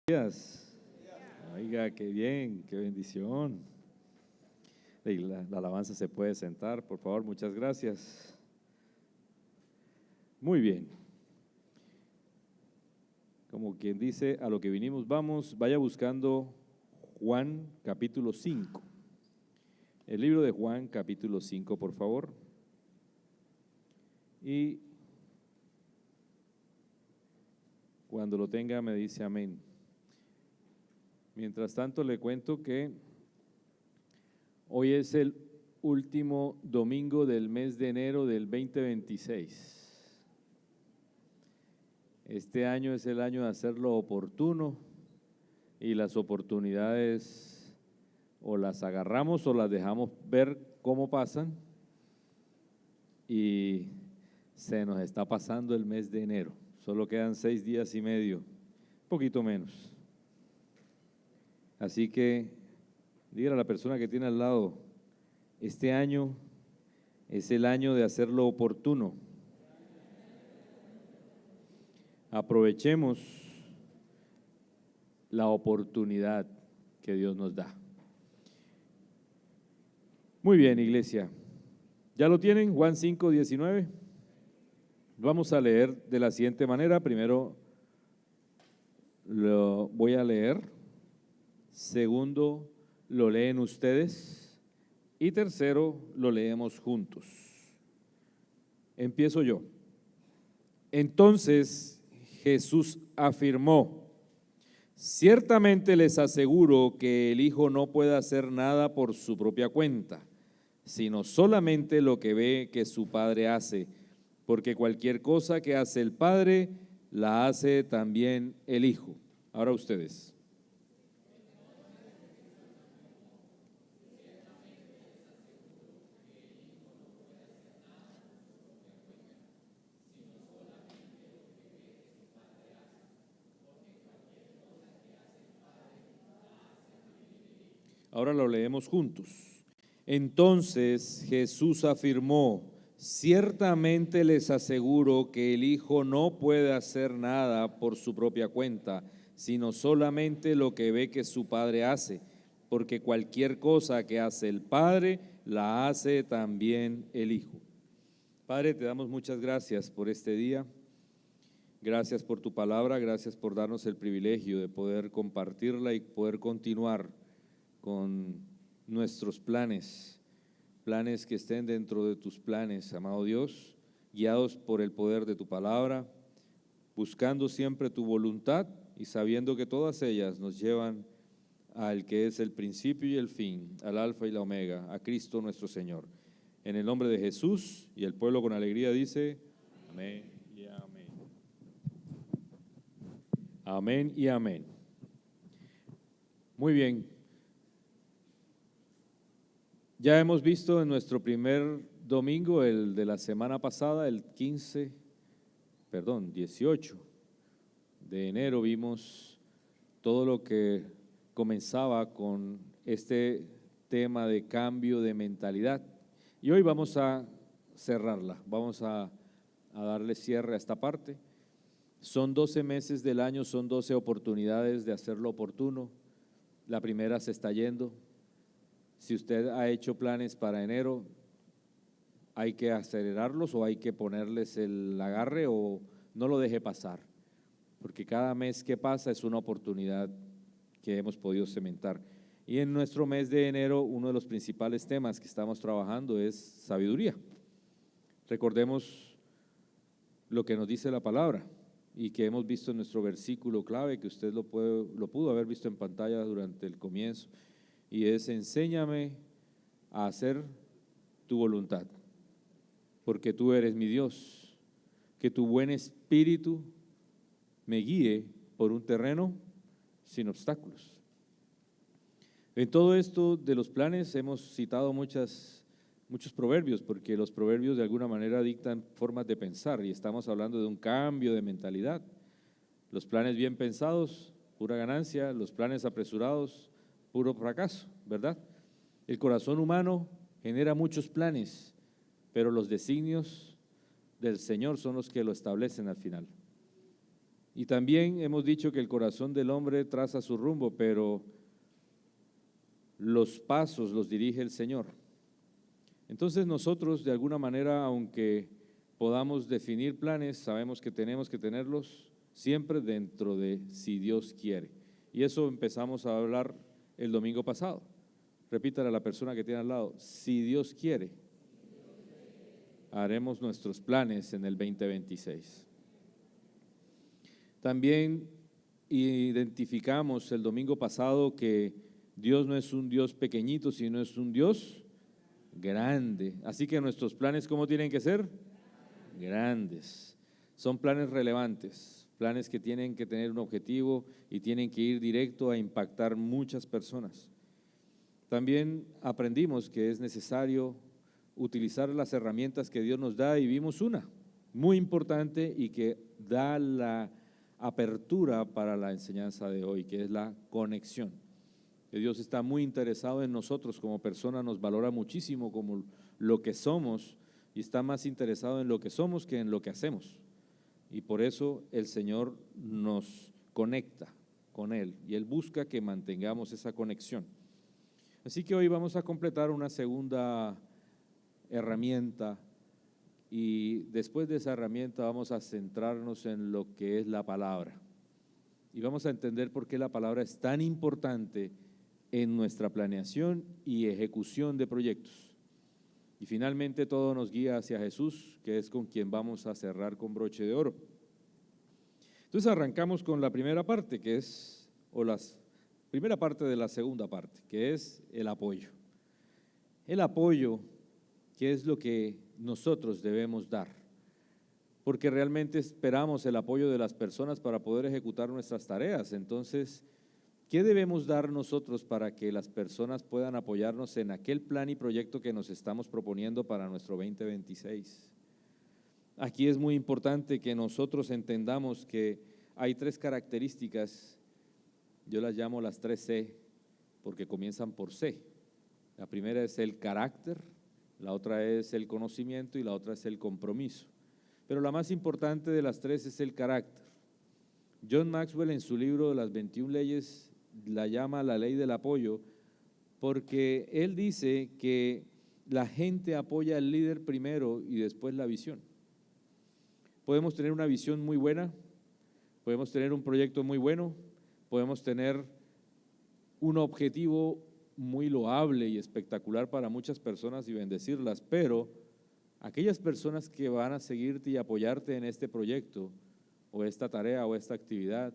Días. Oiga, qué bien, qué bendición. La alabanza se puede sentar, por favor, muchas gracias. Muy bien. Como quien dice, a lo que vinimos vamos, vaya buscando Juan capítulo 5. El libro de Juan capítulo 5, por favor. Y cuando lo tenga me dice amén. Mientras tanto le cuento que hoy es el último domingo del mes de enero del 2026. Este año es el año de hacer lo oportuno y las oportunidades o las agarramos o las dejamos ver cómo pasan y se nos está pasando el mes de enero. Solo quedan 6 días y medio, un poquito menos. Así que dígale a la persona que tiene al lado, este año es el año de hacer lo oportuno. Aprovechemos la oportunidad que Dios nos da. Muy bien, iglesia. ¿Ya lo tienen? Juan 5, 19. Vamos a leer de la siguiente manera. Primero lo voy a leer. Segundo, lo leen ustedes. Y tercero, lo leemos juntos. Empiezo yo. Entonces Jesús afirmó: ciertamente les aseguro que el Hijo no puede hacer nada por su propia cuenta, sino solamente lo que ve que su Padre hace, porque cualquier cosa que hace el Padre, la hace también el Hijo. Ahora ustedes. Ahora lo leemos juntos. Entonces Jesús afirmó: ciertamente les aseguro que el Hijo no puede hacer nada por su propia cuenta, sino solamente lo que ve que su Padre hace, porque cualquier cosa que hace el Padre, la hace también el Hijo. Padre, te damos muchas gracias por este día. Gracias por tu palabra, gracias por darnos el privilegio de poder compartirla y poder continuar con nuestros planes que estén dentro de tus planes, amado Dios, guiados por el poder de tu palabra, buscando siempre tu voluntad y sabiendo que todas ellas nos llevan al que es el principio y el fin, al alfa y la omega, a Cristo nuestro Señor. En el nombre de Jesús, y el pueblo con alegría dice, amén y amén. Amén y amén. Muy bien. Ya hemos visto en nuestro primer domingo, el de la semana pasada, el 18 de enero, vimos todo lo que comenzaba con este tema de cambio de mentalidad. Y hoy vamos a cerrarla, vamos a darle cierre a esta parte. Son 12 meses del año, son 12 oportunidades de hacer lo oportuno. La primera se está yendo. Si usted ha hecho planes para enero, hay que acelerarlos o hay que ponerles el agarre o no lo deje pasar, porque cada mes que pasa es una oportunidad que hemos podido cementar. Y en nuestro mes de enero, uno de los principales temas que estamos trabajando es sabiduría. Recordemos lo que nos dice la palabra y que hemos visto en nuestro versículo clave, que usted lo pudo haber visto en pantalla durante el comienzo, y es: enséñame a hacer tu voluntad, porque tú eres mi Dios. Que tu buen espíritu me guíe por un terreno sin obstáculos. En todo esto de los planes hemos citado muchos proverbios, porque los proverbios de alguna manera dictan formas de pensar y estamos hablando de un cambio de mentalidad. Los planes bien pensados, pura ganancia; los planes apresurados, puro fracaso, ¿verdad? El corazón humano genera muchos planes, pero los designios del Señor son los que lo establecen al final. Y también hemos dicho que el corazón del hombre traza su rumbo, pero los pasos los dirige el Señor. Entonces nosotros, de alguna manera, aunque podamos definir planes, sabemos que tenemos que tenerlos siempre dentro de si Dios quiere. Y eso empezamos a hablar el domingo pasado. Repítale a la persona que tiene al lado: si Dios quiere, haremos nuestros planes en el 2026. También identificamos el domingo pasado que Dios no es un Dios pequeñito, sino es un Dios grande. Así que nuestros planes, ¿cómo tienen que ser? Grandes. Son planes relevantes, planes que tienen que tener un objetivo y tienen que ir directo a impactar muchas personas. También aprendimos que es necesario utilizar las herramientas que Dios nos da, y vimos una muy importante y que da la apertura para la enseñanza de hoy, que es la conexión. Que Dios está muy interesado en nosotros como personas, nos valora muchísimo como lo que somos y está más interesado en lo que somos que en lo que hacemos. Y por eso el Señor nos conecta con Él y Él busca que mantengamos esa conexión. Así que hoy vamos a completar una segunda herramienta, y después de esa herramienta vamos a centrarnos en lo que es la palabra. Y vamos a entender por qué la palabra es tan importante en nuestra planeación y ejecución de proyectos. Y finalmente todo nos guía hacia Jesús, que es con quien vamos a cerrar con broche de oro. Entonces arrancamos con la primera parte, que es, primera parte de la segunda parte, que es el apoyo. El apoyo, que es lo que nosotros debemos dar, porque realmente esperamos el apoyo de las personas para poder ejecutar nuestras tareas. Entonces, ¿qué debemos dar nosotros para que las personas puedan apoyarnos en aquel plan y proyecto que nos estamos proponiendo para nuestro 2026? Aquí es muy importante que nosotros entendamos que hay tres características, yo las llamo las 3C, porque comienzan por C. La primera es el carácter, la otra es el conocimiento y la otra es el compromiso. Pero la más importante de las tres es el carácter. John Maxwell, en su libro Las 21 leyes, la llama la ley del apoyo, porque él dice que la gente apoya al líder primero y después la visión. Podemos tener una visión muy buena, podemos tener un proyecto muy bueno, podemos tener un objetivo muy loable y espectacular para muchas personas y bendecirlas, pero aquellas personas que van a seguirte y apoyarte en este proyecto o esta tarea o esta actividad,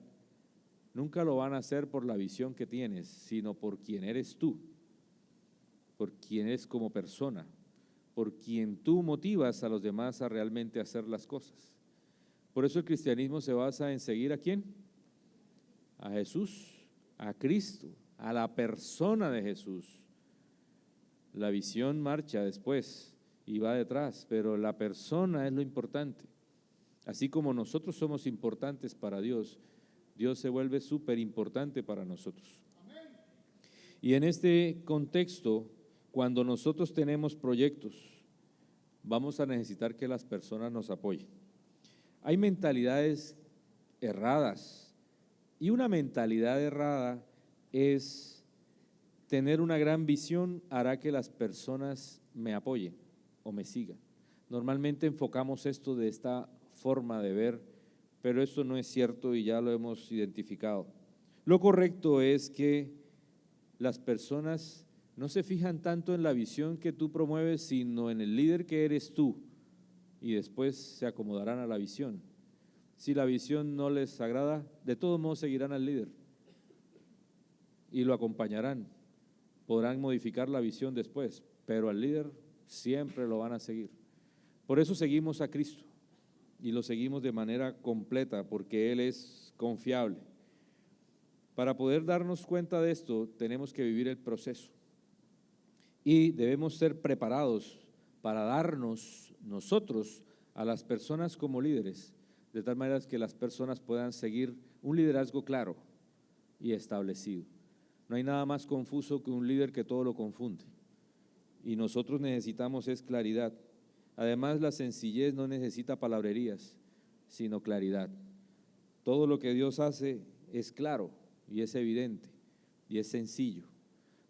nunca lo van a hacer por la visión que tienes, sino por quien eres tú, por quien eres como persona, por quien tú motivas a los demás a realmente hacer las cosas. Por eso el cristianismo se basa en seguir ¿a quién? A Jesús, a Cristo, a la persona de Jesús. La visión marcha después y va detrás, pero la persona es lo importante. Así como nosotros somos importantes para Dios, Dios se vuelve súper importante para nosotros. Y en este contexto, cuando nosotros tenemos proyectos, vamos a necesitar que las personas nos apoyen. Hay mentalidades erradas, y una mentalidad errada es tener una gran visión hará que las personas me apoyen o me sigan. Normalmente enfocamos esto de esta forma de ver, pero esto no es cierto y ya lo hemos identificado. Lo correcto es que las personas no se fijan tanto en la visión que tú promueves, sino en el líder que eres tú, y después se acomodarán a la visión. Si la visión no les agrada, de todos modos seguirán al líder y lo acompañarán. Podrán modificar la visión después, pero al líder siempre lo van a seguir. Por eso seguimos a Cristo y lo seguimos de manera completa, porque Él es confiable. Para poder darnos cuenta de esto, tenemos que vivir el proceso y debemos ser preparados para darnos nosotros a las personas como líderes, de tal manera que las personas puedan seguir un liderazgo claro y establecido. No hay nada más confuso que un líder que todo lo confunde, y nosotros necesitamos es claridad. Además, la sencillez no necesita palabrerías, sino claridad. Todo lo que Dios hace es claro y es evidente y es sencillo.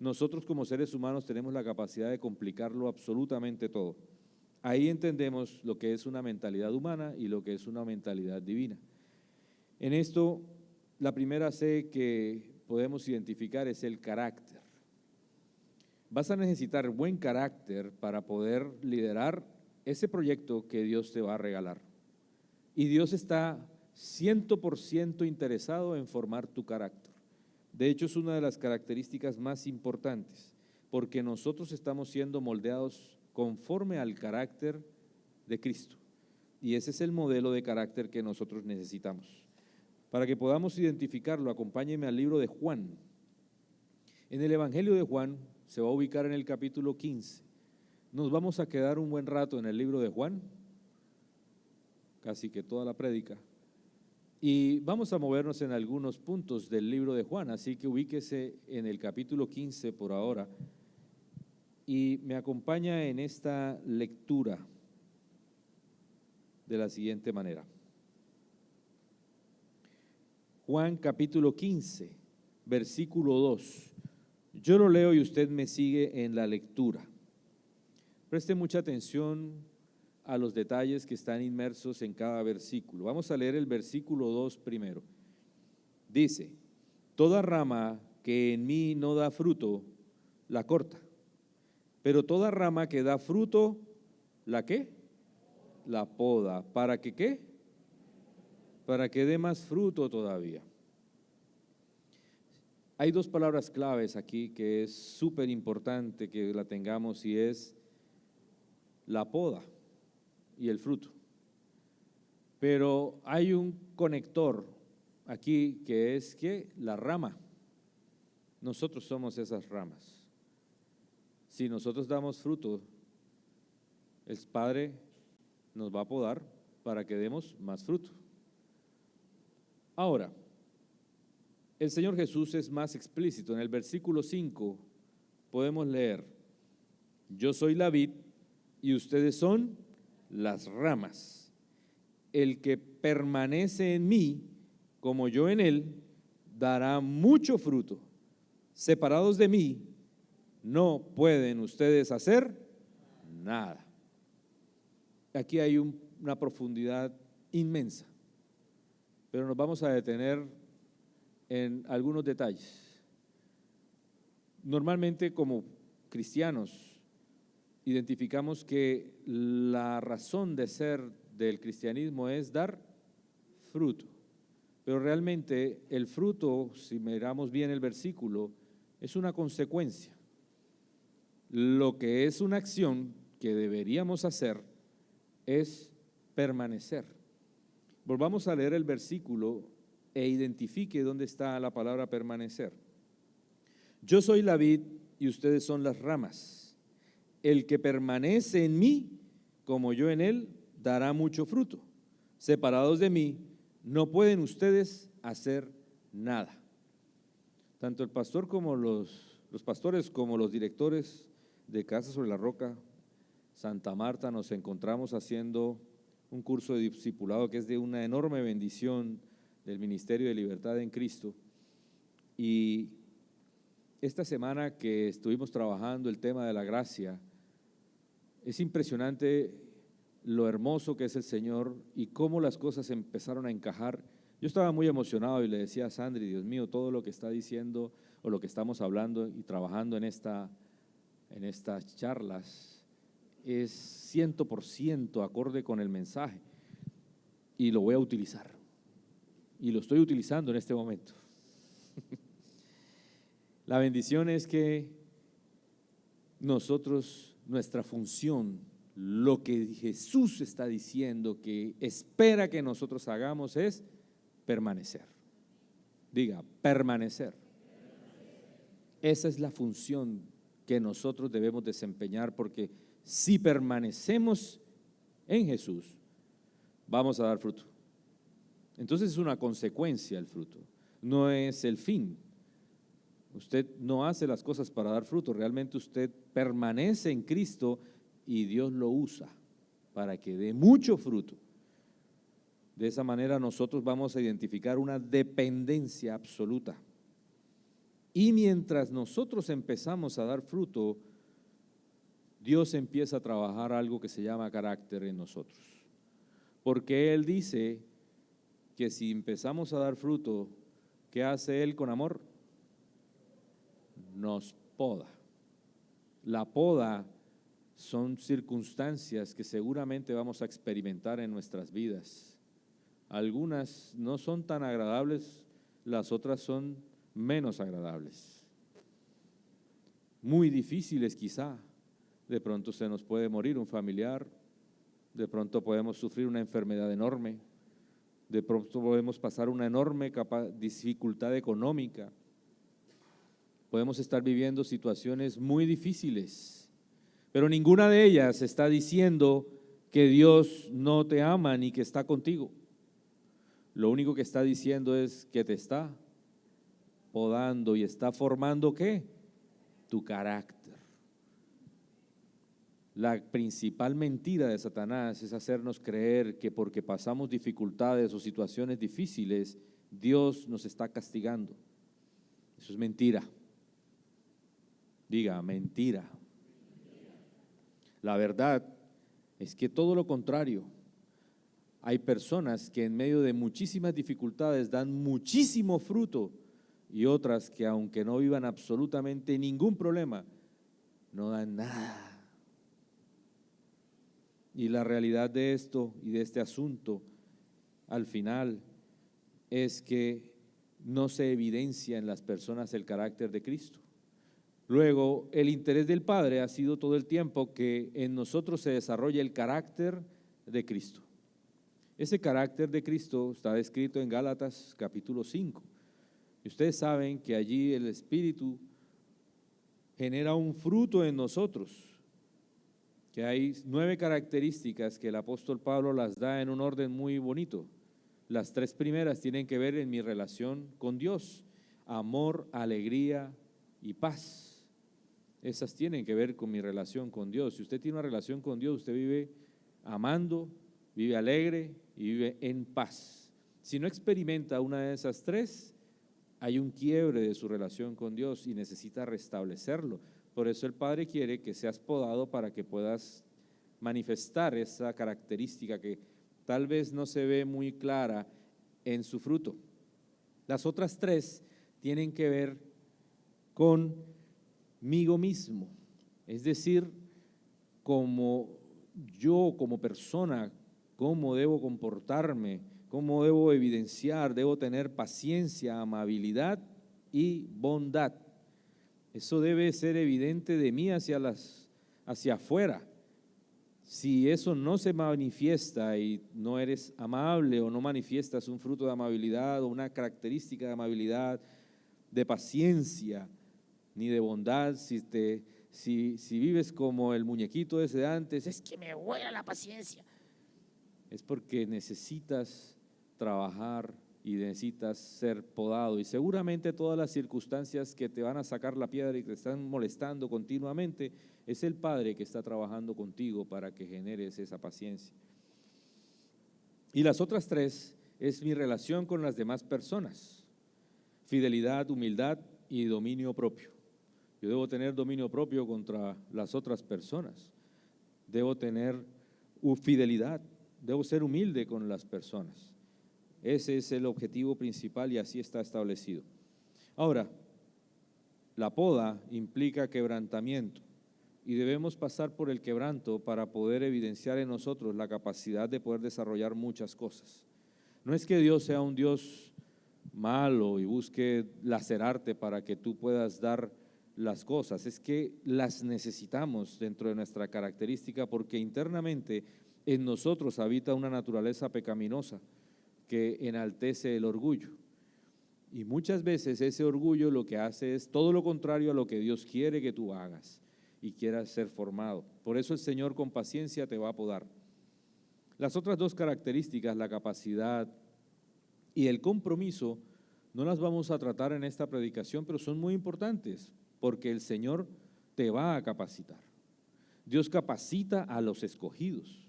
Nosotros como seres humanos tenemos la capacidad de complicarlo absolutamente todo. Ahí entendemos lo que es una mentalidad humana y lo que es una mentalidad divina. En esto, la primera C que podemos identificar es el carácter. Vas a necesitar buen carácter para poder liderar ese proyecto que Dios te va a regalar. Y Dios está 100% interesado en formar tu carácter. De hecho, es una de las características más importantes, porque nosotros estamos siendo moldeados conforme al carácter de Cristo. Y ese es el modelo de carácter que nosotros necesitamos. Para que podamos identificarlo, acompáñeme al libro de Juan. En el Evangelio de Juan se va a ubicar en el capítulo 15. Nos vamos a quedar un buen rato en el libro de Juan, casi que toda la prédica, y vamos a movernos en algunos puntos del libro de Juan, así que ubíquese en el capítulo 15 por ahora y me acompaña en esta lectura de la siguiente manera. Juan capítulo 15, versículo 2. Yo lo leo y usted me sigue en la lectura. Preste mucha atención a los detalles que están inmersos en cada versículo. Vamos a leer el versículo 2 primero. Dice, toda rama que en mí no da fruto, la corta, pero toda rama que da fruto, ¿la qué? La poda. ¿Para que qué? Para que dé más fruto todavía. Hay dos palabras claves aquí que es súper importante que la tengamos y es la poda y el fruto. Pero hay un conector aquí que es que la rama. Nosotros somos esas ramas. Si nosotros damos fruto, el Padre nos va a podar para que demos más fruto. Ahora, el Señor Jesús es más explícito. En el versículo 5 podemos leer, yo soy la vid y ustedes son las ramas. El que permanece en mí, como yo en él, dará mucho fruto. Separados de mí, no pueden ustedes hacer nada. Aquí hay una profundidad inmensa, pero nos vamos a detener en algunos detalles. Normalmente como cristianos identificamos que la razón de ser del cristianismo es dar fruto, pero realmente el fruto, si miramos bien el versículo, es una consecuencia. Lo que es una acción que deberíamos hacer es permanecer. Volvamos a leer el versículo e identifique dónde está la palabra permanecer. Yo soy la vid y ustedes son las ramas. El que permanece en mí, como yo en él, dará mucho fruto. Separados de mí, no pueden ustedes hacer nada. Tanto el pastor como los pastores como los directores de Casa sobre la Roca, Santa Marta, nos encontramos haciendo un curso de discipulado que es de una enorme bendición del Ministerio de Libertad en Cristo. Y esta semana que estuvimos trabajando el tema de la gracia, es impresionante lo hermoso que es el Señor y cómo las cosas empezaron a encajar. Yo estaba muy emocionado y le decía a Sandri, Dios mío, todo lo que está diciendo o lo que estamos hablando y trabajando en estas charlas es 100% acorde con el mensaje y lo voy a utilizar y lo estoy utilizando en este momento. La bendición es que nosotros, nuestra función, lo que Jesús está diciendo que espera que nosotros hagamos es permanecer. Diga, permanecer. Esa es la función que nosotros debemos desempeñar, porque si permanecemos en Jesús, vamos a dar fruto. Entonces es una consecuencia el fruto, no es el fin. Usted no hace las cosas para dar fruto, realmente usted permanece en Cristo y Dios lo usa para que dé mucho fruto. De esa manera nosotros vamos a identificar una dependencia absoluta. Y mientras nosotros empezamos a dar fruto, Dios empieza a trabajar algo que se llama carácter en nosotros. Porque Él dice que si empezamos a dar fruto, ¿qué hace Él con amor? Nos poda. La poda son circunstancias que seguramente vamos a experimentar en nuestras vidas. Algunas no son tan agradables, las otras son menos agradables. Muy difíciles quizá. De pronto se nos puede morir un familiar, de pronto podemos sufrir una enfermedad enorme, de pronto podemos pasar una enorme dificultad económica, podemos estar viviendo situaciones muy difíciles, pero ninguna de ellas está diciendo que Dios no te ama ni que está contigo. Lo único que está diciendo es que te está podando y está formando ¿qué? Tu carácter. La principal mentira de Satanás es hacernos creer que porque pasamos dificultades o situaciones difíciles, Dios nos está castigando. Eso es mentira. Diga, mentira. La verdad es que todo lo contrario. Hay personas que en medio de muchísimas dificultades dan muchísimo fruto y otras que aunque no vivan absolutamente ningún problema, no dan nada. Y la realidad de esto y de este asunto, al final, es que no se evidencia en las personas el carácter de Cristo. Luego, el interés del Padre ha sido todo el tiempo que en nosotros se desarrolle el carácter de Cristo. Ese carácter de Cristo está descrito en Gálatas capítulo 5. Y ustedes saben que allí el Espíritu genera un fruto en nosotros, que hay 9 características que el apóstol Pablo las da en un orden muy bonito. Las 3 primeras tienen que ver en mi relación con Dios: amor, alegría y paz. Esas tienen que ver con mi relación con Dios. Si usted tiene una relación con Dios, usted vive amando, vive alegre y vive en paz. Si no experimenta una de esas 3, hay un quiebre de su relación con Dios y necesita restablecerlo. Por eso el Padre quiere que seas podado para que puedas manifestar esa característica que tal vez no se ve muy clara en su fruto. Las otras 3 tienen que ver conmigo mismo, es decir, como yo, como persona, cómo debo comportarme, cómo debo evidenciar, debo tener paciencia, amabilidad y bondad. Eso debe ser evidente de mí hacia afuera. Si eso no se manifiesta y no eres amable o no manifiestas un fruto de amabilidad o una característica de amabilidad, de paciencia, ni de bondad, si vives como el muñequito ese de antes, es que me vuela la paciencia, es porque necesitas trabajar y necesitas ser podado, y seguramente todas las circunstancias que te van a sacar la piedra y que te están molestando continuamente, es el Padre que está trabajando contigo para que generes esa paciencia. Y las otras 3 es mi relación con las demás personas: fidelidad, humildad y dominio propio. Yo debo tener dominio propio contra las otras personas, debo tener fidelidad, debo ser humilde con las personas. Ese es el objetivo principal y así está establecido. Ahora, la poda implica quebrantamiento y debemos pasar por el quebranto para poder evidenciar en nosotros la capacidad de poder desarrollar muchas cosas. No es que Dios sea un Dios malo y busque lacerarte para que tú puedas dar las cosas, es que las necesitamos dentro de nuestra característica porque internamente en nosotros habita una naturaleza pecaminosa que enaltece el orgullo, y muchas veces ese orgullo lo que hace es todo lo contrario a lo que Dios quiere que tú hagas y quieras ser formado. Por eso el Señor con paciencia te va a podar. Las otras 2 características, la capacidad y el compromiso, no las vamos a tratar en esta predicación, pero son muy importantes porque el Señor te va a capacitar. Dios capacita a los escogidos.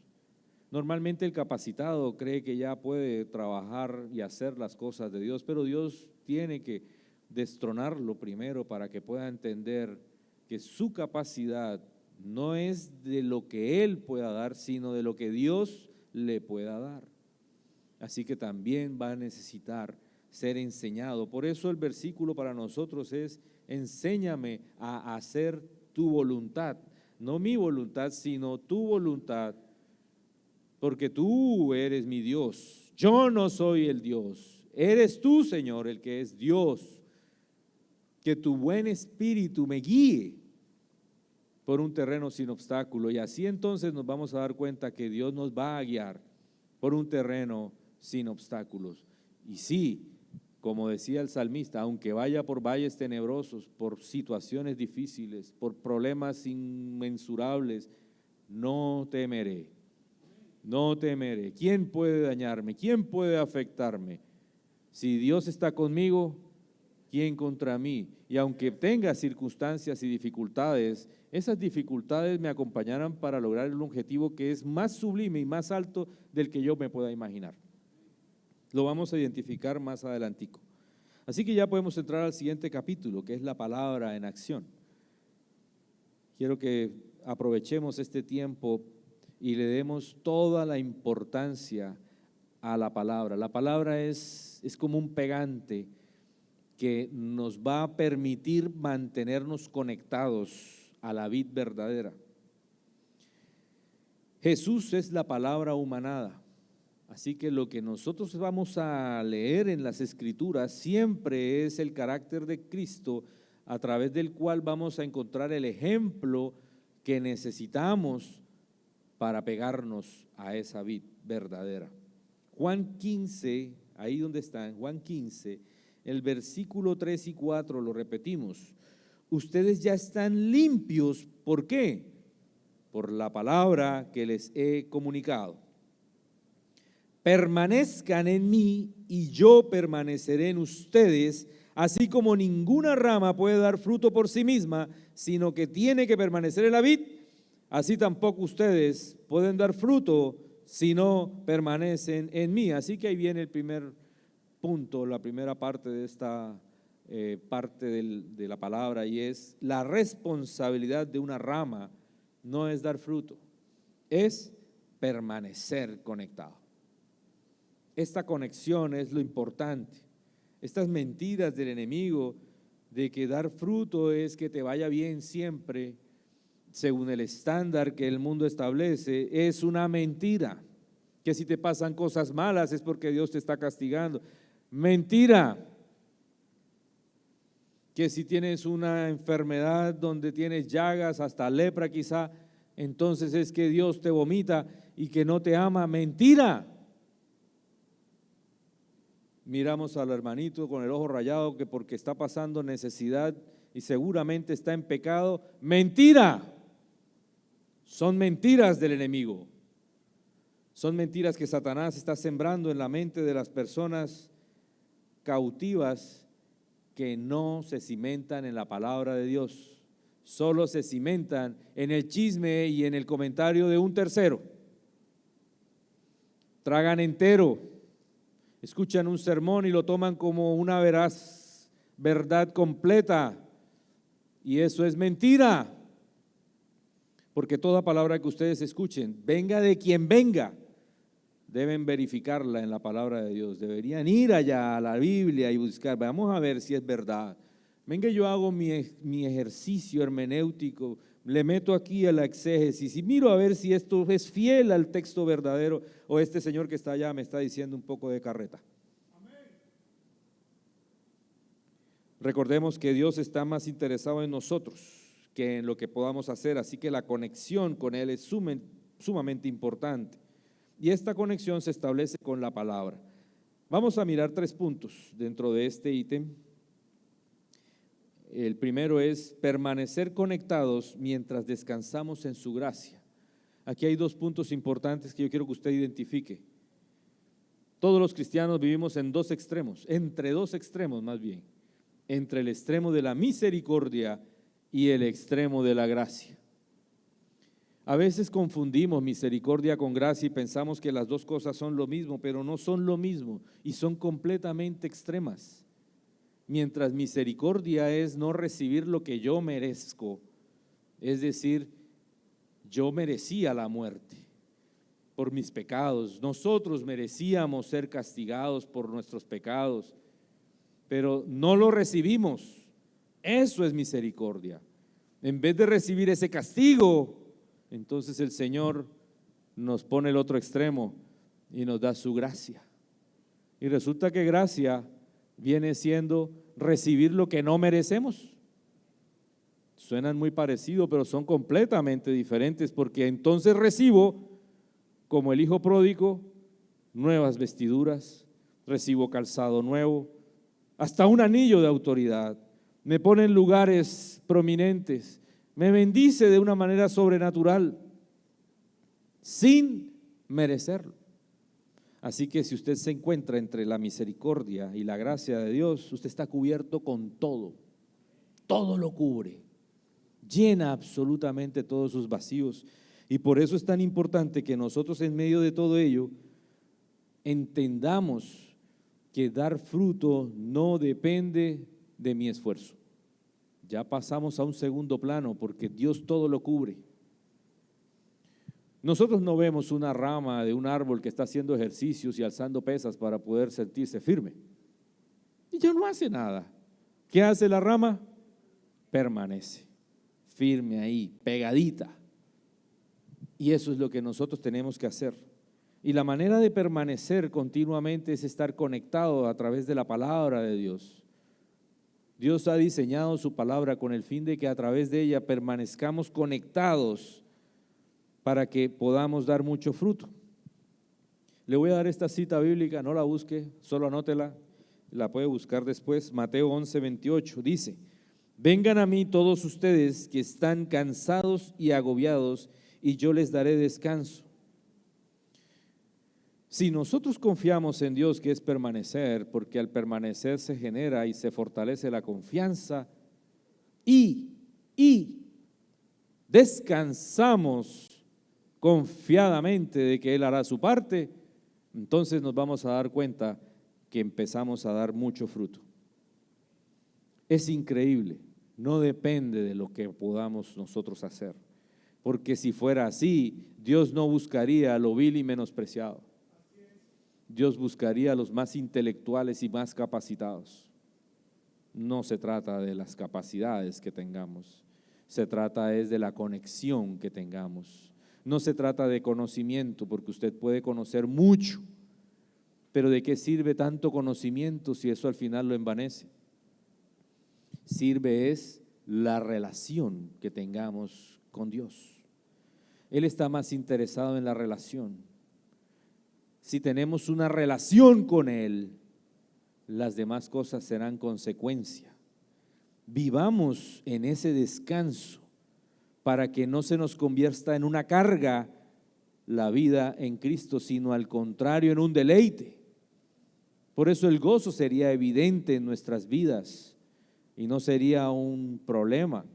Normalmente el capacitado cree que ya puede trabajar y hacer las cosas de Dios, pero Dios tiene que destronarlo primero para que pueda entender que su capacidad no es de lo que él pueda dar, sino de lo que Dios le pueda dar. Así que también va a necesitar ser enseñado. Por eso el versículo para nosotros es: enséñame a hacer tu voluntad, no mi voluntad, sino tu voluntad, porque tú eres mi Dios, yo no soy el Dios, eres tú, Señor, el que es Dios. Que tu buen espíritu me guíe por un terreno sin obstáculo, y así entonces nos vamos a dar cuenta que Dios nos va a guiar por un terreno sin obstáculos. Y sí, como decía el salmista, aunque vaya por valles tenebrosos, por situaciones difíciles, por problemas inmensurables, no temeré, no temeré. ¿Quién puede dañarme? ¿Quién puede afectarme? Si Dios está conmigo, ¿quién contra mí? Y aunque tenga circunstancias y dificultades, esas dificultades me acompañarán para lograr el objetivo que es más sublime y más alto del que yo me pueda imaginar. Lo vamos a identificar más adelantico. Así que ya podemos entrar al siguiente capítulo, que es la palabra en acción. Quiero que aprovechemos este tiempo y le demos toda la importancia a la palabra. La palabra es como un pegante que nos va a permitir mantenernos conectados a la vid verdadera. Jesús es la palabra humanada. Así que lo que nosotros vamos a leer en las Escrituras siempre es el carácter de Cristo, a través del cual vamos a encontrar el ejemplo que necesitamos para pegarnos a esa vid verdadera. Juan 15, ahí donde está, en Juan 15, el versículo 3 y 4 lo repetimos: ustedes ya están limpios, ¿por qué? Por la palabra que les he comunicado. Permanezcan en mí y yo permaneceré en ustedes, así como ninguna rama puede dar fruto por sí misma, sino que tiene que permanecer en la vid, así tampoco ustedes pueden dar fruto si no permanecen en mí. Así que ahí viene el primer punto, la primera parte de esta parte de la palabra, y es la responsabilidad de una rama. No es dar fruto, es permanecer conectado. Esta conexión es lo importante. Estas mentiras del enemigo de que dar fruto es que te vaya bien siempre, según el estándar que el mundo establece, es una mentira. Que si te pasan cosas malas es porque Dios te está castigando. Mentira. Que si tienes una enfermedad donde tienes llagas, hasta lepra quizá, entonces es que Dios te vomita y que no te ama. Mentira. Miramos al hermanito con el ojo rayado que porque está pasando necesidad y seguramente está en pecado. Mentira. Son mentiras del enemigo. Son mentiras que Satanás está sembrando en la mente de las personas cautivas que no se cimentan en la palabra de Dios, solo se cimentan en el chisme y en el comentario de un tercero. Tragan entero, escuchan un sermón y lo toman como una veraz verdad completa, y eso es mentira, porque toda palabra que ustedes escuchen, venga de quien venga, deben verificarla en la palabra de Dios. Deberían ir allá a la Biblia y buscar, vamos a ver si es verdad. Venga, yo hago mi ejercicio hermenéutico, le meto aquí a la exégesis y miro a ver si esto es fiel al texto verdadero, o este señor que está allá me está diciendo un poco de carreta. Recordemos que Dios está más interesado en nosotros que en lo que podamos hacer, así que la conexión con Él es sumamente importante. Y esta conexión se establece con la palabra. Vamos a mirar 3 puntos dentro de este ítem. El primero es permanecer conectados mientras descansamos en su gracia. Aquí hay 2 puntos importantes que yo quiero que usted identifique. Todos los cristianos vivimos en 2 extremos, entre 2 extremos más bien, entre el extremo de la misericordia y el extremo de la gracia. A veces confundimos misericordia con gracia y pensamos que las dos cosas son lo mismo, pero no son lo mismo y son completamente extremas. Mientras misericordia es no recibir lo que yo merezco, es decir, yo merecía la muerte por mis pecados, nosotros merecíamos ser castigados por nuestros pecados, pero no lo recibimos. Eso es misericordia. En vez de recibir ese castigo, entonces el Señor nos pone el otro extremo y nos da su gracia. Y resulta que gracia viene siendo recibir lo que no merecemos. Suenan muy parecidos, pero son completamente diferentes, porque entonces recibo, como el hijo pródigo, nuevas vestiduras, recibo calzado nuevo, hasta un anillo de autoridad, me pone en lugares prominentes, me bendice de una manera sobrenatural, sin merecerlo. Así que si usted se encuentra entre la misericordia y la gracia de Dios, usted está cubierto con todo, todo lo cubre, llena absolutamente todos sus vacíos. Y por eso es tan importante que nosotros en medio de todo ello entendamos que dar fruto no depende de mi esfuerzo. Ya pasamos a un segundo plano porque Dios todo lo cubre. Nosotros no vemos una rama de un árbol que está haciendo ejercicios y alzando pesas para poder sentirse firme. Y ya no hace nada. ¿Qué hace la rama? Permanece firme ahí, pegadita. Y eso es lo que nosotros tenemos que hacer. Y la manera de permanecer continuamente es estar conectado a través de la palabra de Dios. Dios ha diseñado su palabra con el fin de que a través de ella permanezcamos conectados para que podamos dar mucho fruto. Le voy a dar esta cita bíblica, no la busque, solo anótela, la puede buscar después. Mateo 11:28 dice: vengan a mí todos ustedes que están cansados y agobiados, y yo les daré descanso. Si nosotros confiamos en Dios, que es permanecer, porque al permanecer se genera y se fortalece la confianza, y descansamos confiadamente de que Él hará su parte, entonces nos vamos a dar cuenta que empezamos a dar mucho fruto. Es increíble, no depende de lo que podamos nosotros hacer, porque si fuera así, Dios no buscaría a lo vil y menospreciado. Dios buscaría a los más intelectuales y más capacitados. No se trata de las capacidades que tengamos, se trata es de la conexión que tengamos. No se trata de conocimiento, porque usted puede conocer mucho, pero ¿de qué sirve tanto conocimiento si eso al final lo envanece? Sirve es la relación que tengamos con Dios. Él está más interesado en la relación. Si tenemos una relación con Él, las demás cosas serán consecuencia. Vivamos en ese descanso para que no se nos convierta en una carga la vida en Cristo, sino al contrario, en un deleite. Por eso el gozo sería evidente en nuestras vidas y no sería un problema.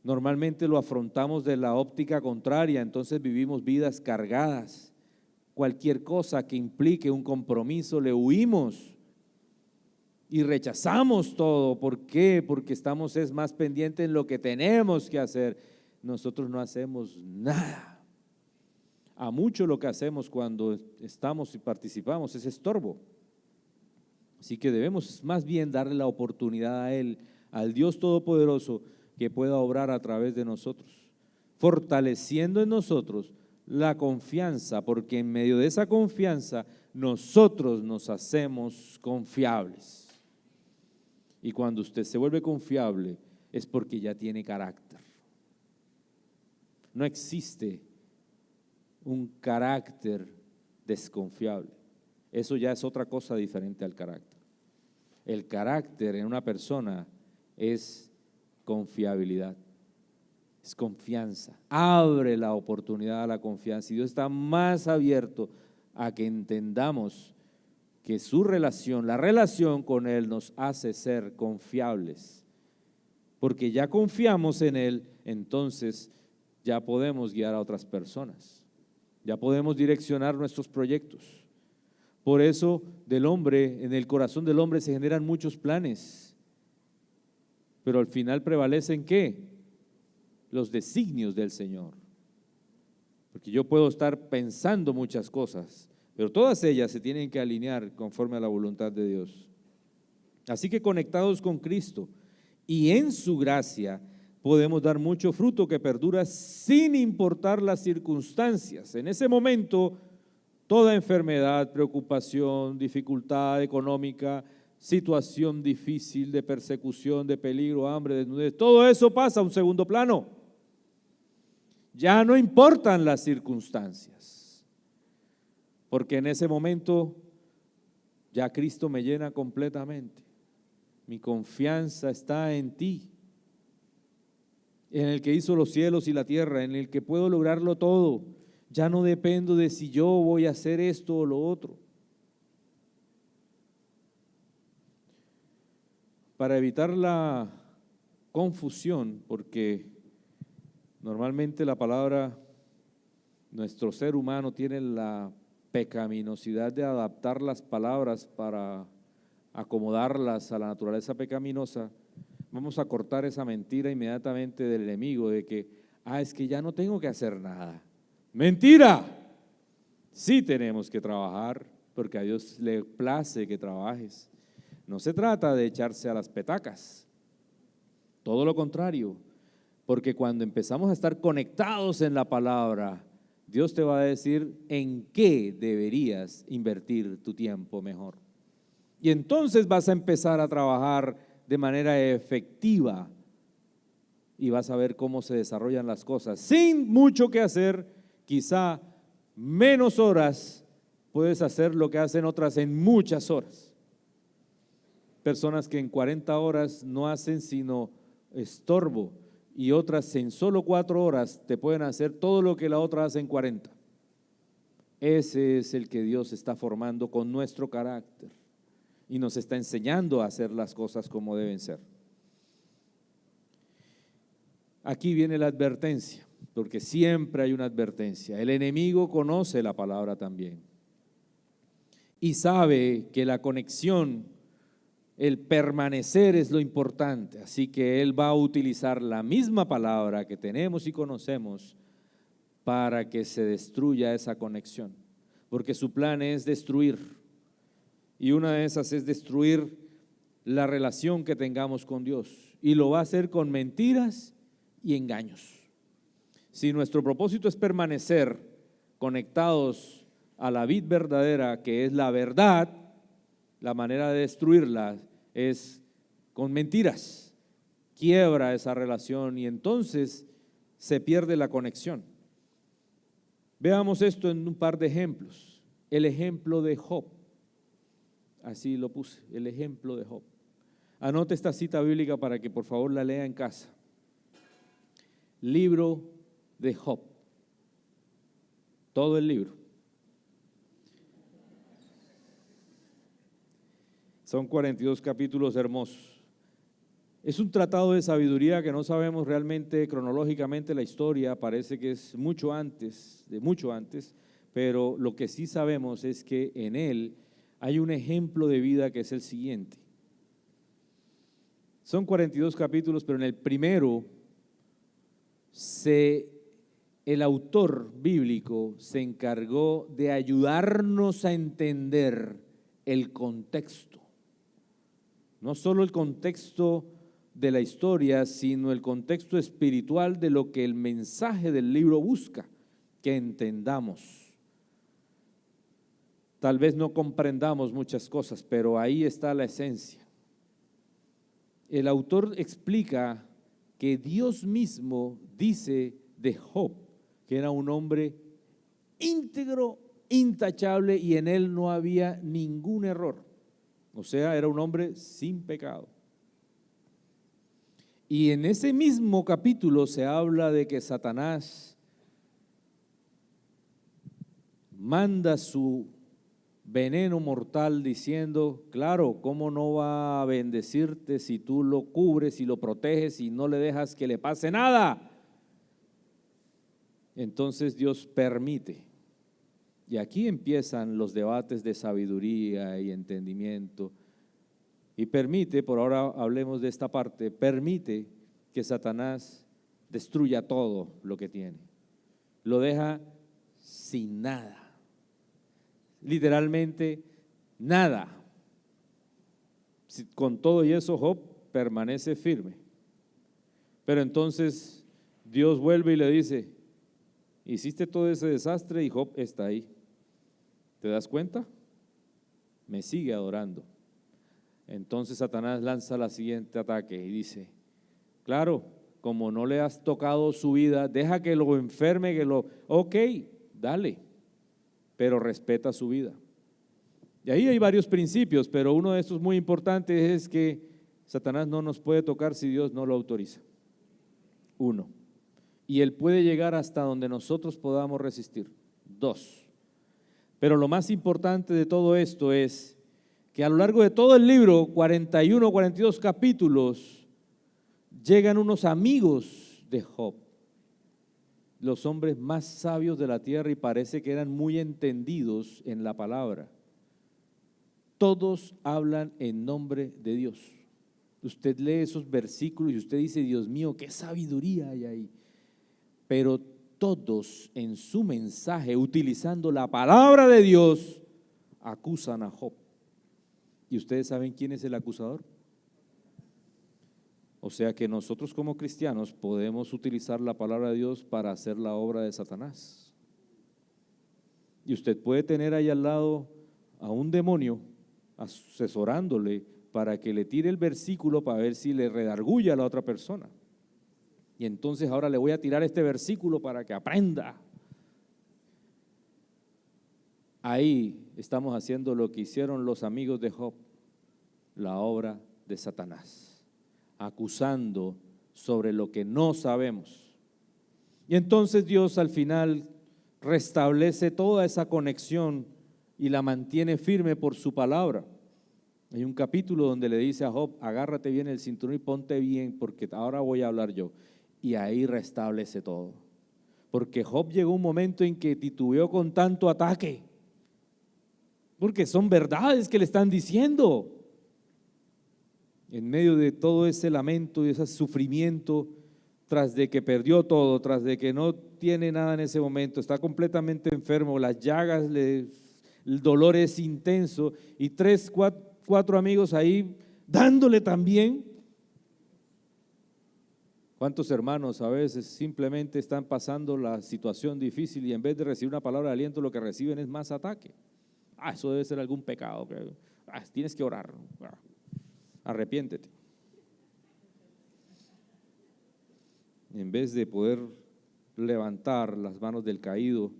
Normalmente lo afrontamos de la óptica contraria, entonces vivimos vidas cargadas. Cualquier cosa que implique un compromiso le huimos y rechazamos todo. ¿Por qué? Porque estamos más pendientes en lo que tenemos que hacer. Nosotros no hacemos nada. A mucho lo que hacemos cuando estamos y participamos es estorbo. Así que debemos más bien darle la oportunidad a Él, al Dios Todopoderoso, que pueda obrar a través de nosotros, fortaleciendo en nosotros la confianza, porque en medio de esa confianza nosotros nos hacemos confiables. Y cuando usted se vuelve confiable es porque ya tiene carácter. No existe un carácter desconfiable. Eso ya es otra cosa diferente al carácter. El carácter en una persona es confiabilidad, es confianza. Abre la oportunidad a la confianza y Dios está más abierto a que entendamos que su relación, la relación con Él nos hace ser confiables. Porque ya confiamos en Él, entonces ya podemos guiar a otras personas, ya podemos direccionar nuestros proyectos. Por eso del hombre, en el corazón del hombre se generan muchos planes, pero al final prevalecen ¿qué? Los designios del Señor. Porque yo puedo estar pensando muchas cosas, pero todas ellas se tienen que alinear conforme a la voluntad de Dios. Así que conectados con Cristo y en su gracia podemos dar mucho fruto que perdura sin importar las circunstancias. En ese momento, toda enfermedad, preocupación, dificultad económica, situación difícil de persecución, de peligro, hambre, desnudez, todo eso pasa a un segundo plano. Ya no importan las circunstancias, porque en ese momento ya Cristo me llena completamente. Mi confianza está en ti, en el que hizo los cielos y la tierra, en el que puedo lograrlo todo. Ya no dependo de si yo voy a hacer esto o lo otro. Para evitar la confusión, porque normalmente la palabra, nuestro ser humano tiene la pecaminosidad de adaptar las palabras para acomodarlas a la naturaleza pecaminosa. Vamos a cortar esa mentira inmediatamente del enemigo de que, es que ya no tengo que hacer nada. ¡Mentira! Sí tenemos que trabajar, porque a Dios le place que trabajes. No se trata de echarse a las petacas, todo lo contrario. Porque cuando empezamos a estar conectados en la palabra, Dios te va a decir en qué deberías invertir tu tiempo mejor. Y entonces vas a empezar a trabajar de manera efectiva y vas a ver cómo se desarrollan las cosas. Sin mucho que hacer, quizá menos horas, puedes hacer lo que hacen otras en muchas horas. Personas que en 40 horas no hacen sino estorbo, y otras en solo 4 horas te pueden hacer todo lo que la otra hace en 40. Ese es el que Dios está formando con nuestro carácter y nos está enseñando a hacer las cosas como deben ser. Aquí viene la advertencia, porque siempre hay una advertencia. El enemigo conoce la palabra también y sabe que la conexión, el permanecer es lo importante, así que él va a utilizar la misma palabra que tenemos y conocemos para que se destruya esa conexión, porque su plan es destruir, y una de esas es destruir la relación que tengamos con Dios, y lo va a hacer con mentiras y engaños. Si nuestro propósito es permanecer conectados a la vid verdadera, que es la verdad, la manera de destruirla es con mentiras, quiebra esa relación y entonces se pierde la conexión. Veamos esto en un par de ejemplos. El ejemplo de Job, así lo puse, el ejemplo de Job. Anote esta cita bíblica para que por favor la lea en casa. Libro de Job, todo el libro. Son 42 capítulos hermosos. Es un tratado de sabiduría que no sabemos realmente cronológicamente la historia, parece que es mucho antes, pero lo que sí sabemos es que en él hay un ejemplo de vida que es el siguiente. Son 42 capítulos, pero en el primero el autor bíblico se encargó de ayudarnos a entender el contexto. No solo el contexto de la historia, sino el contexto espiritual de lo que el mensaje del libro busca que entendamos. Tal vez no comprendamos muchas cosas, pero ahí está la esencia. El autor explica que Dios mismo dice de Job que era un hombre íntegro, intachable y en él no había ningún error. O sea, era un hombre sin pecado. Y en ese mismo capítulo se habla de que Satanás manda su veneno mortal diciendo, claro, ¿cómo no va a bendecirte si tú lo cubres y lo proteges y no le dejas que le pase nada? Entonces Dios permite. Y aquí empiezan los debates de sabiduría y entendimiento. Y permite, por ahora hablemos de esta parte, permite que Satanás destruya todo lo que tiene. Lo deja sin nada. Literalmente nada. Con todo y eso, Job permanece firme. Pero entonces Dios vuelve y le dice: hiciste todo ese desastre y Job está ahí. ¿Te das cuenta? Me sigue adorando. Entonces Satanás lanza la siguiente ataque y dice: claro, como no le has tocado su vida, deja que lo enferme, ok, dale, pero respeta su vida. Y ahí hay varios principios, pero uno de estos muy importantes es que Satanás no nos puede tocar si Dios no lo autoriza. Uno. Y él puede llegar hasta donde nosotros podamos resistir. Dos. Pero lo más importante de todo esto es que a lo largo de todo el libro, 41, 42 capítulos, llegan unos amigos de Job, los hombres más sabios de la tierra, y parece que eran muy entendidos en la palabra. Todos hablan en nombre de Dios. Usted lee esos versículos y usted dice: Dios mío, qué sabiduría hay ahí. Pero todos en su mensaje, utilizando la palabra de Dios, acusan a Job. ¿Y ustedes saben quién es el acusador? O sea que nosotros como cristianos podemos utilizar la palabra de Dios para hacer la obra de Satanás. Y usted puede tener ahí al lado a un demonio asesorándole para que le tire el versículo para ver si le redarguye a la otra persona. Y entonces ahora le voy a tirar este versículo para que aprenda. Ahí estamos haciendo lo que hicieron los amigos de Job, la obra de Satanás, acusando sobre lo que no sabemos. Y entonces Dios al final restablece toda esa conexión y la mantiene firme por su palabra. Hay un capítulo donde le dice a Job: agárrate bien el cinturón y ponte bien, porque ahora voy a hablar yo. Y ahí restablece todo. Porque Job llegó un momento en que titubeó con tanto ataque, porque son verdades que le están diciendo. En medio de todo ese lamento y ese sufrimiento, tras de que perdió todo, tras de que no tiene nada en ese momento, está completamente enfermo, las llagas, el dolor es intenso, y cuatro amigos ahí dándole también. ¿Cuántos hermanos a veces simplemente están pasando la situación difícil y en vez de recibir una palabra de aliento, lo que reciben es más ataque? Eso debe ser algún pecado. Tienes que orar. Arrepiéntete. En vez de poder levantar las manos del caído,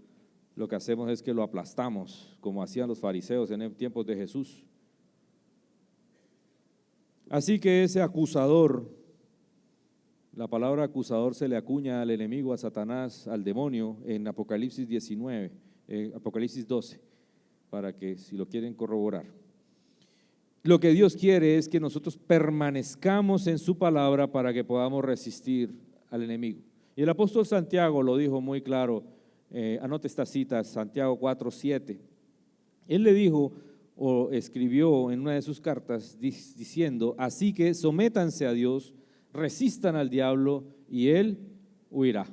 lo que hacemos es que lo aplastamos, como hacían los fariseos en tiempos de Jesús. Así que ese acusador, la palabra acusador se le acuña al enemigo, a Satanás, al demonio, en Apocalipsis 19, Apocalipsis 12, para que si lo quieren corroborar. Lo que Dios quiere es que nosotros permanezcamos en su palabra para que podamos resistir al enemigo. Y el apóstol Santiago lo dijo muy claro, anote esta cita, Santiago 4:7. Él le dijo o escribió en una de sus cartas diciendo: así que sométanse a Dios, resistan al diablo y él huirá.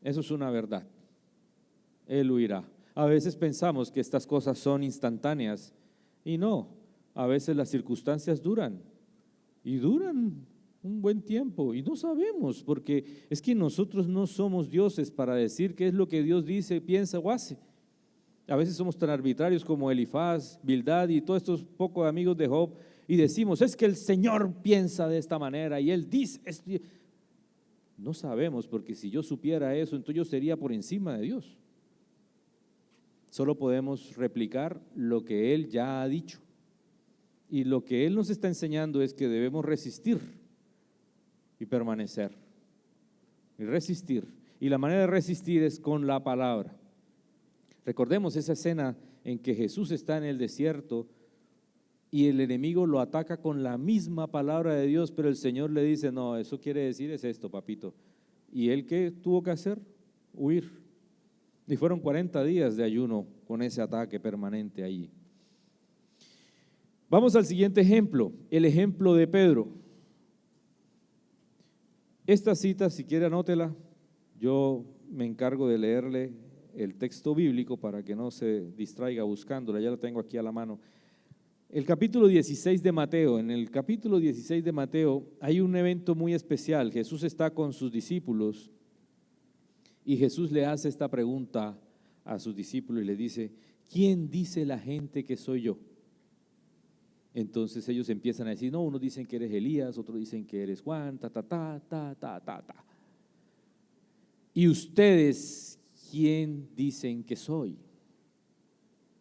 Eso es una verdad. Él huirá. A veces pensamos que estas cosas son instantáneas y no. A veces las circunstancias duran y duran un buen tiempo y no sabemos, porque es que nosotros no somos dioses para decir qué es lo que Dios dice, piensa o hace. A veces somos tan arbitrarios como Elifaz, Bildad y todos estos pocos amigos de Job, y decimos: es que el Señor piensa de esta manera y Él dice esto. No sabemos, porque si yo supiera eso, entonces yo sería por encima de Dios. Solo podemos replicar lo que Él ya ha dicho, y lo que Él nos está enseñando es que debemos resistir y permanecer y resistir, y la manera de resistir es con la palabra. Recordemos esa escena en que Jesús está en el desierto y el enemigo lo ataca con la misma palabra de Dios, pero el Señor le dice: no, eso quiere decir es esto, papito, ¿Y él qué tuvo que hacer? Huir. Y fueron 40 días de ayuno con ese ataque permanente allí. Vamos al siguiente ejemplo, el ejemplo de Pedro. Esta cita, si quiere anótela, yo me encargo de leerle el texto bíblico para que no se distraiga buscándola, ya lo tengo aquí a la mano. El capítulo 16 de Mateo, en el capítulo 16 de Mateo hay un evento muy especial. Jesús está con sus discípulos y Jesús le hace esta pregunta a sus discípulos y le dice: ¿quién dice la gente que soy yo? Entonces ellos empiezan a decir, no, unos dicen que eres Elías, otros dicen que eres Juan, ta. ¿Y ustedes quién dicen que soy?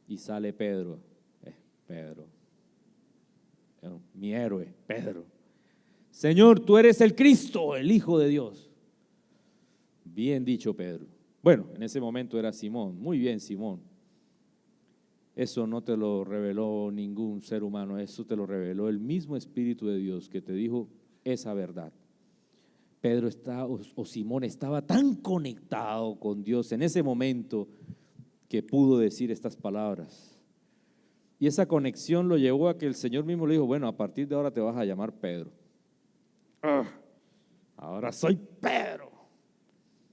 Y sale Pedro, mi héroe, Pedro. Señor, tú eres el Cristo, el Hijo de Dios. Bien dicho, Pedro. Bueno, en ese momento era Simón, muy bien, Simón. Eso no te lo reveló ningún ser humano, eso te lo reveló el mismo Espíritu de Dios que te dijo esa verdad. Pedro Simón estaba tan conectado con Dios en ese momento que pudo decir estas palabras. Y esa conexión lo llevó a que el Señor mismo le dijo, bueno, a partir de ahora te vas a llamar Pedro. Ahora soy Pedro.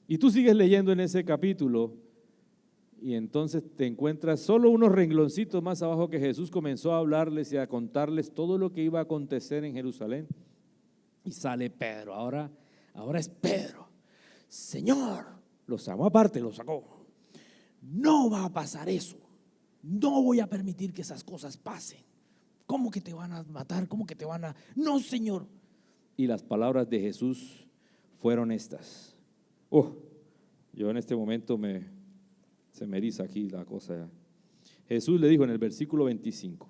Y tú sigues leyendo en ese capítulo y entonces te encuentras solo unos rengloncitos más abajo que Jesús comenzó a hablarles y a contarles todo lo que iba a acontecer en Jerusalén. Y sale Pedro, ahora es Pedro. Señor, lo sacó aparte, lo sacó. No va a pasar eso. No voy a permitir que esas cosas pasen. ¿Cómo que te van a matar? ¿Cómo que te van a...? No, Señor. Y las palabras de Jesús fueron estas. Yo en este momento se me eriza aquí la cosa. Jesús le dijo en el versículo 25.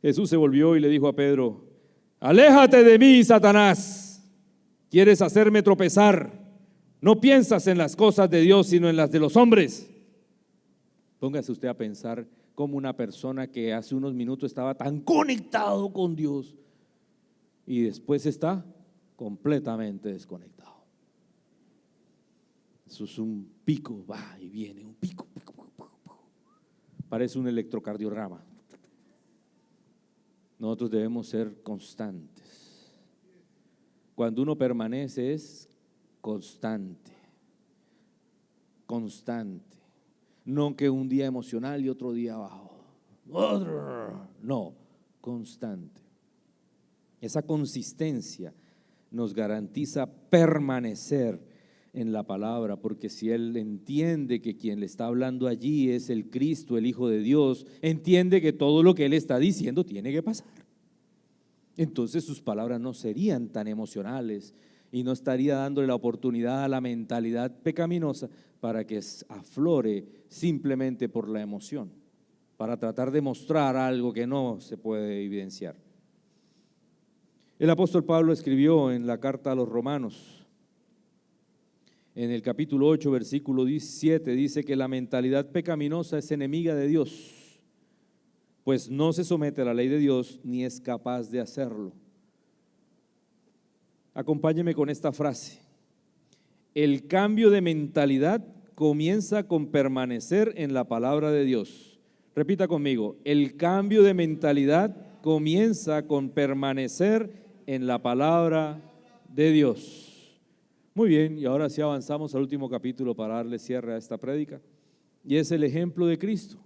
Jesús se volvió y le dijo a Pedro, aléjate de mí, Satanás. ¿Quieres hacerme tropezar? No piensas en las cosas de Dios, sino en las de los hombres. Póngase usted a pensar cómo una persona que hace unos minutos estaba tan conectado con Dios y después está completamente desconectado. Eso es un pico, va y viene, un pico. Parece un electrocardiograma. Nosotros debemos ser constantes. Cuando uno permanece es constante. No que un día emocional y otro día abajo. No, constante. Esa consistencia nos garantiza permanecer en la palabra, porque si él entiende que quien le está hablando allí es el Cristo, el Hijo de Dios, entiende que todo lo que él está diciendo tiene que pasar. Entonces sus palabras no serían tan emocionales y no estaría dándole la oportunidad a la mentalidad pecaminosa para que aflore simplemente por la emoción, para tratar de mostrar algo que no se puede evidenciar. El apóstol Pablo escribió en la carta a los Romanos, en el capítulo 8, versículo 17, dice que la mentalidad pecaminosa es enemiga de Dios, pues no se somete a la ley de Dios ni es capaz de hacerlo. Acompáñeme con esta frase. El cambio de mentalidad comienza con permanecer en la palabra de Dios. Repita conmigo, el cambio de mentalidad comienza con permanecer en la palabra de Dios. Muy bien, y ahora sí avanzamos al último capítulo para darle cierre a esta prédica. Y es el ejemplo de Cristo,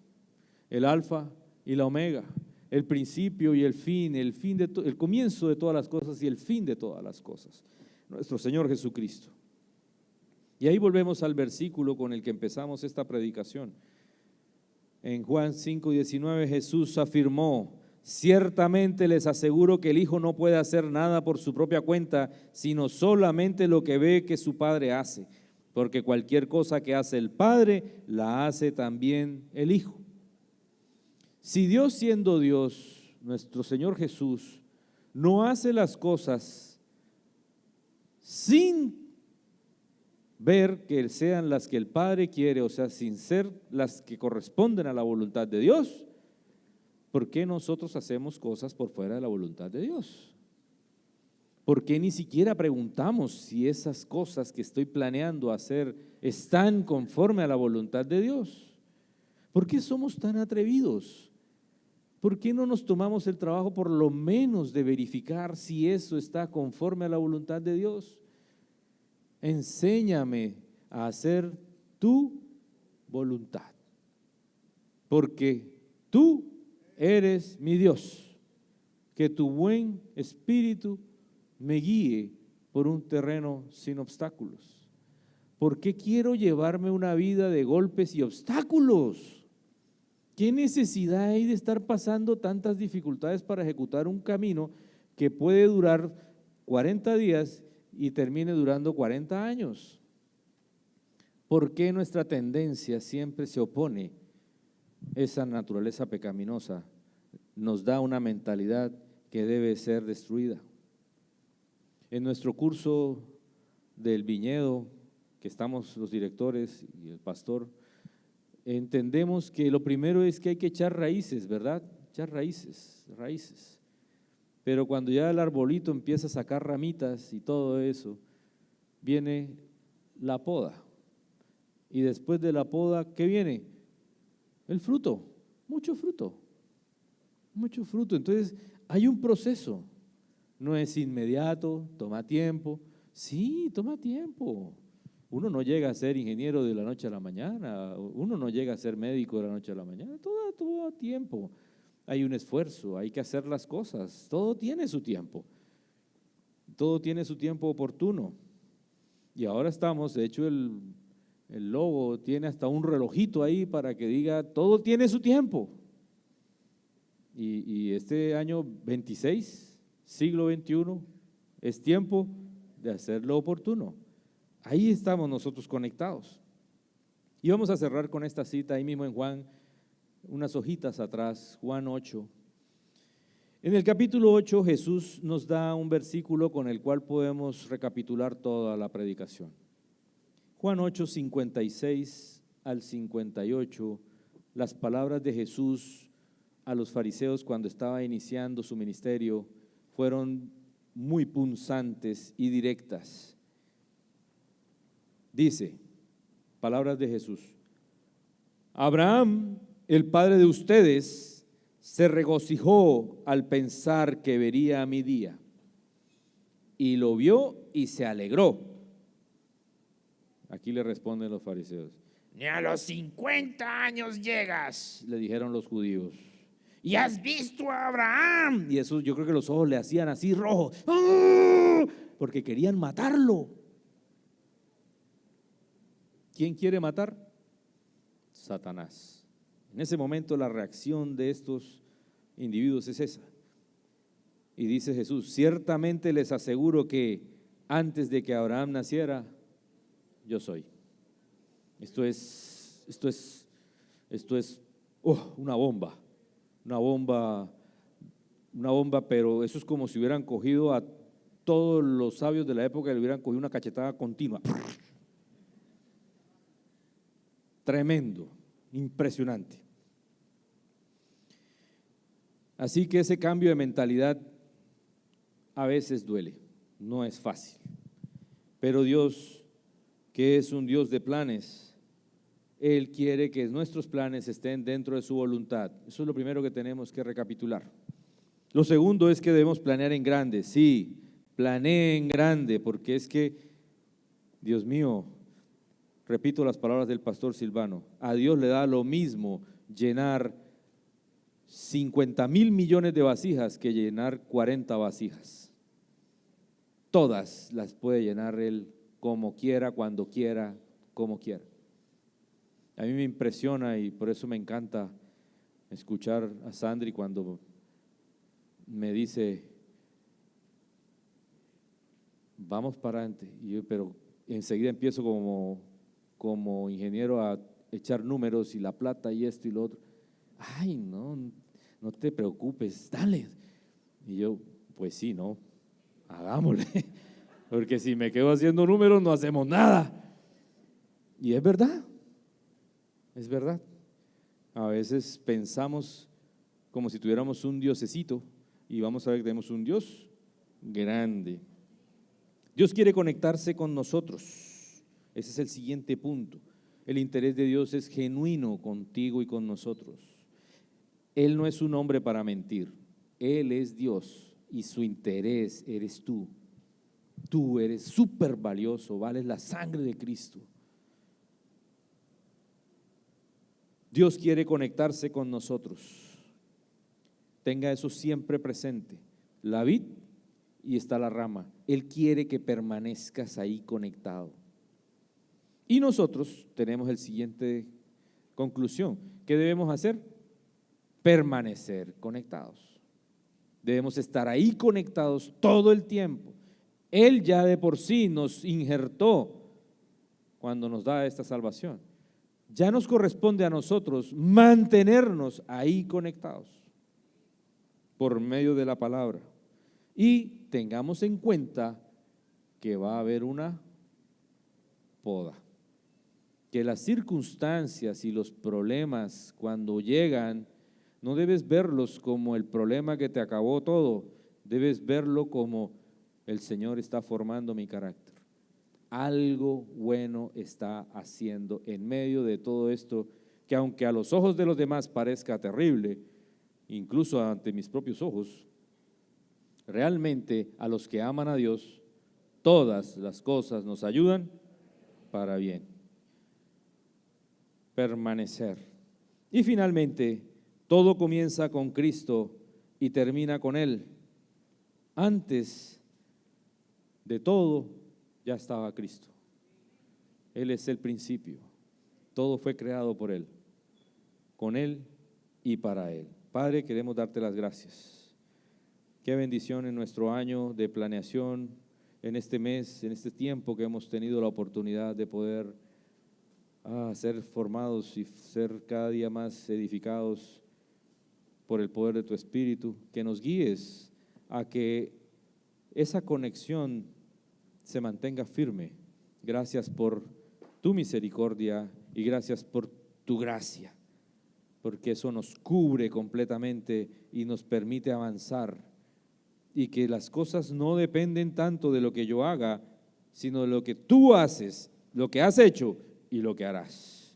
el alfa y la omega, el principio y el comienzo de todas las cosas y el fin de todas las cosas, nuestro Señor Jesucristo. Y ahí volvemos al versículo con el que empezamos esta predicación. En Juan 5:19 Jesús afirmó, ciertamente les aseguro que el Hijo no puede hacer nada por su propia cuenta, sino solamente lo que ve que su Padre hace, porque cualquier cosa que hace el Padre, la hace también el Hijo. Si Dios, siendo Dios, nuestro Señor Jesús, no hace las cosas sin ver que sean las que el Padre quiere, o sea, sin ser las que corresponden a la voluntad de Dios, ¿por qué nosotros hacemos cosas por fuera de la voluntad de Dios? ¿Por qué ni siquiera preguntamos si esas cosas que estoy planeando hacer están conforme a la voluntad de Dios? ¿Por qué somos tan atrevidos? ¿Por qué no nos tomamos el trabajo por lo menos de verificar si eso está conforme a la voluntad de Dios? Enséñame a hacer tu voluntad, porque tú eres mi Dios. Que tu buen espíritu me guíe por un terreno sin obstáculos. ¿Por qué quiero llevarme una vida de golpes y obstáculos? ¿Qué necesidad hay de estar pasando tantas dificultades para ejecutar un camino que puede durar 40 días y termine durando 40 años? ¿Por qué nuestra tendencia siempre se opone? Esa naturaleza pecaminosa nos da una mentalidad que debe ser destruida. En nuestro curso del viñedo, que estamos los directores y el pastor, entendemos que lo primero es que hay que echar raíces, ¿verdad? Echar raíces. Pero cuando ya el arbolito empieza a sacar ramitas y todo eso, viene la poda. Y después de la poda, ¿qué viene? El fruto, mucho fruto. Entonces, hay un proceso. No es inmediato, toma tiempo. Sí, toma tiempo. Uno no llega a ser ingeniero de la noche a la mañana, uno no llega a ser médico de la noche a la mañana, todo tiempo. Hay un esfuerzo, hay que hacer las cosas, todo tiene su tiempo oportuno. Y ahora estamos, de hecho el logo tiene hasta un relojito ahí para que diga, todo tiene su tiempo. Y este año 26, siglo XXI, es tiempo de hacer lo oportuno. Ahí estamos nosotros conectados. Y vamos a cerrar con esta cita ahí mismo en Juan, unas hojitas atrás, Juan 8. En el capítulo 8 Jesús nos da un versículo con el cual podemos recapitular toda la predicación. Juan 8, 56 al 58, las palabras de Jesús a los fariseos cuando estaba iniciando su ministerio fueron muy punzantes y directas. Dice, palabras de Jesús: Abraham, el padre de ustedes, se regocijó al pensar que vería mi día, y lo vio y se alegró. Aquí le responden los fariseos: ni a los 50 años llegas, le dijeron los judíos, y has visto a Abraham. Y eso, yo creo que los ojos le hacían así rojos, porque querían matarlo. ¿Quién quiere matar? Satanás. En ese momento la reacción de estos individuos es esa. Y dice Jesús: ciertamente les aseguro que antes de que Abraham naciera, yo soy. Esto es una bomba, pero eso es como si hubieran cogido a todos los sabios de la época y le hubieran cogido una cachetada continua. Tremendo, impresionante. Así que ese cambio de mentalidad a veces duele, no es fácil. Pero Dios, que es un Dios de planes, Él quiere que nuestros planes estén dentro de su voluntad. Eso es lo primero que tenemos que recapitular. Lo segundo es que debemos planear en grande. Sí, planee en grande, porque es que, Dios mío, repito las palabras del pastor Silvano, a Dios le da lo mismo llenar 50,000 millones de vasijas que llenar 40 vasijas. Todas las puede llenar Él como quiera, cuando quiera, como quiera. A mí me impresiona y por eso me encanta escuchar a Sandri cuando me dice, vamos para adelante. Y yo, pero enseguida empiezo como ingeniero a echar números y la plata y esto y lo otro. Ay, no te preocupes, dale. Y yo, pues sí, no, hagámosle, porque si me quedo haciendo números no hacemos nada. Y es verdad. A veces pensamos como si tuviéramos un diosecito y vamos a ver que tenemos un Dios grande, Dios quiere conectarse con nosotros. Ese es el siguiente punto. El interés de Dios es genuino contigo y con nosotros. Él no es un hombre para mentir. Él es Dios y su interés eres tú. Tú eres súper valioso, vales la sangre de Cristo. Dios quiere conectarse con nosotros. Tenga eso siempre presente. La vid y está la rama. Él quiere que permanezcas ahí conectado. Y nosotros tenemos el siguiente conclusión. ¿Qué debemos hacer? Permanecer conectados. Debemos estar ahí conectados todo el tiempo. Él ya de por sí nos injertó cuando nos da esta salvación. Ya nos corresponde a nosotros mantenernos ahí conectados por medio de la palabra. Y tengamos en cuenta que va a haber una poda. Que las circunstancias y los problemas cuando llegan, no debes verlos como el problema que te acabó todo, debes verlo como el Señor está formando mi carácter. Algo bueno está haciendo en medio de todo esto, que aunque a los ojos de los demás parezca terrible, incluso ante mis propios ojos, realmente a los que aman a Dios, todas las cosas nos ayudan para bien. Permanecer. Y finalmente, todo comienza con Cristo y termina con Él. Antes de todo, ya estaba Cristo. Él es el principio. Todo fue creado por Él, con Él y para Él. Padre, queremos darte las gracias. Qué bendición en nuestro año de planeación, en este mes, en este tiempo que hemos tenido la oportunidad de poder ser formados y ser cada día más edificados por el poder de tu Espíritu, que nos guíes a que esa conexión se mantenga firme. Gracias por tu misericordia y gracias por tu gracia, porque eso nos cubre completamente y nos permite avanzar, y que las cosas no dependen tanto de lo que yo haga, sino de lo que tú haces, lo que has hecho y lo que harás.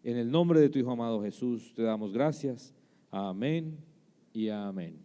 En el nombre de tu Hijo amado Jesús te damos gracias. Amén y amén.